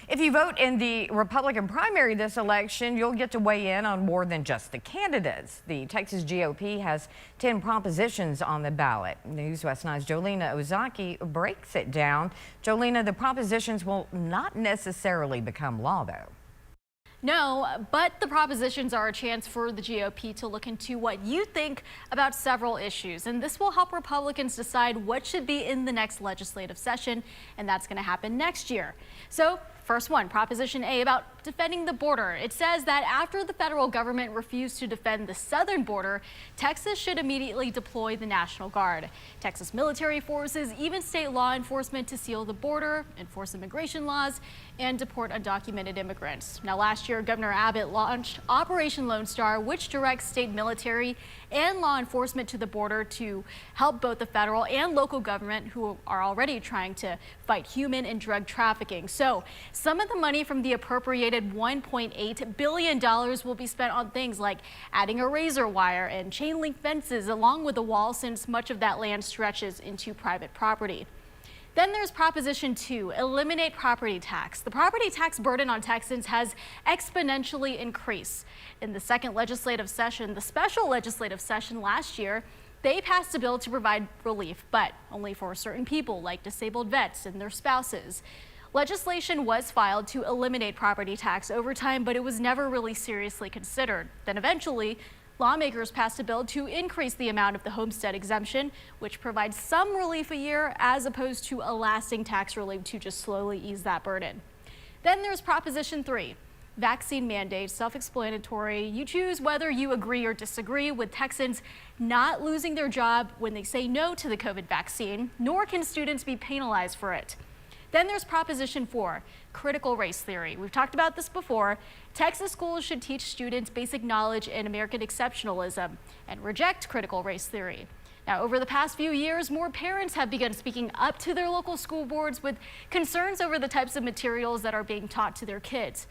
If you vote in the Republican primary this election, you'll get to weigh in on more than just the candidates. The Texas GOP has 10 propositions on the ballot. News West 9's Jolena Ozaki breaks it down. Jolena, the propositions will not necessarily become law, though. No, but the propositions are a chance for the GOP to look into what you think about several issues. And this will help Republicans decide what should be in the next legislative session. And that's going to happen next year. So first one, Proposition A about defending the border. It says that after the federal government refused to defend the southern border, Texas should immediately deploy the National Guard. Texas military forces, even state law enforcement to seal the border, enforce immigration laws, and deport undocumented immigrants. Now, last year, Governor Abbott launched Operation Lone Star, which directs state military and law enforcement to the border to help both the federal and local government who are already trying to fight human and drug trafficking. So some of the money from the appropriated $1.8 billion will be spent on things like adding a razor wire and chain link fences along with a wall, since much of that land stretches into private property. Then there's Proposition 2, eliminate property tax. The property tax burden on Texans has exponentially increased. In the second legislative session, the special legislative session last year, they passed a bill to provide relief, but only for certain people like disabled vets and their spouses. Legislation was filed to eliminate property tax over time, but it was never really seriously considered. Then eventually, lawmakers passed a bill to increase the amount of the homestead exemption, which provides some relief a year as opposed to a lasting tax relief to just slowly ease that burden. Then there's Proposition 3, vaccine mandate, self-explanatory. You choose whether you agree or disagree with Texans not losing their job when they say no to the COVID vaccine, nor can students be penalized for it. Then there's Proposition 4, critical race theory. We've talked about this before. Texas schools should teach students basic knowledge in American exceptionalism and reject critical race theory. Now, over the past few years, more parents have begun speaking up to their local school boards with concerns over the types of materials that are being taught to their kids.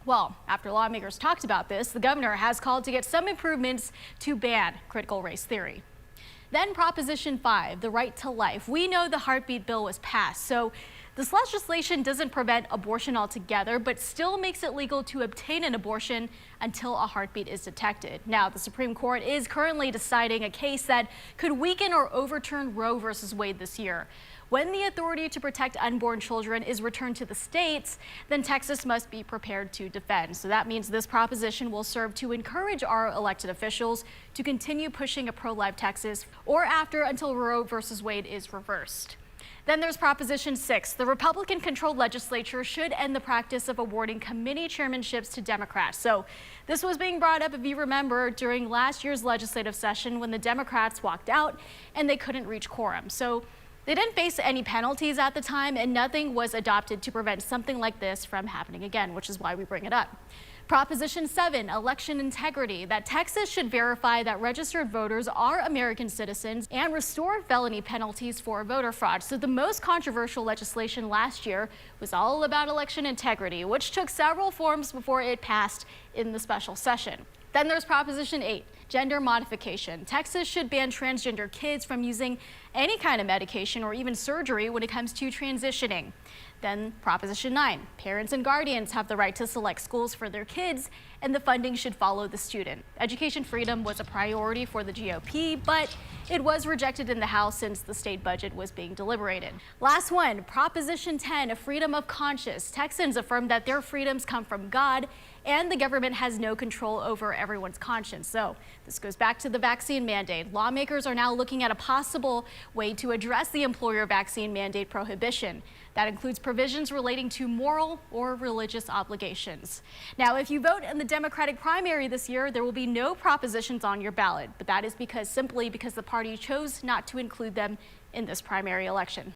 Well, after lawmakers talked about this, the governor has called to get some improvements to ban critical race theory. Then Proposition 5, the right to life. We know the heartbeat bill was passed, so this legislation doesn't prevent abortion altogether, but still makes it legal to obtain an abortion until a heartbeat is detected. Now, the Supreme Court is currently deciding a case that could weaken or overturn Roe versus Wade this year. When the authority to protect unborn children is returned to the states, then Texas must be prepared to defend. So that means this proposition will serve to encourage our elected officials to continue pushing a pro-life Texas or after until Roe versus Wade is reversed. Then there's Proposition 6. The Republican-controlled legislature should end the practice of awarding committee chairmanships to Democrats. So this was being brought up, if you remember, during last year's legislative session when the Democrats walked out and they couldn't reach quorum. So they didn't face any penalties at the time, and nothing was adopted to prevent something like this from happening again, which is why we bring it up. Proposition 7, election integrity, that Texas should verify that registered voters are American citizens and restore felony penalties for voter fraud. So the most controversial legislation last year was all about election integrity, which took several forms before it passed in the special session. Then there's Proposition 8, gender modification. Texas should ban transgender kids from using any kind of medication or even surgery when it comes to transitioning. Then Proposition 9, parents and guardians have the right to select schools for their kids, and the funding should follow the student. Education freedom was a priority for the GOP, but it was rejected in the House since the state budget was being deliberated. Last one, Proposition 10, freedom of conscience. Texans affirm that their freedoms come from God, and the government has no control over everyone's conscience. So this goes back to the vaccine mandate. Lawmakers are now looking at a possible way to address the employer vaccine mandate prohibition. That includes provisions relating to moral or religious obligations. Now, if you vote in the Democratic primary this year, there will be no propositions on your ballot, but that is simply because the party chose not to include them in this primary election.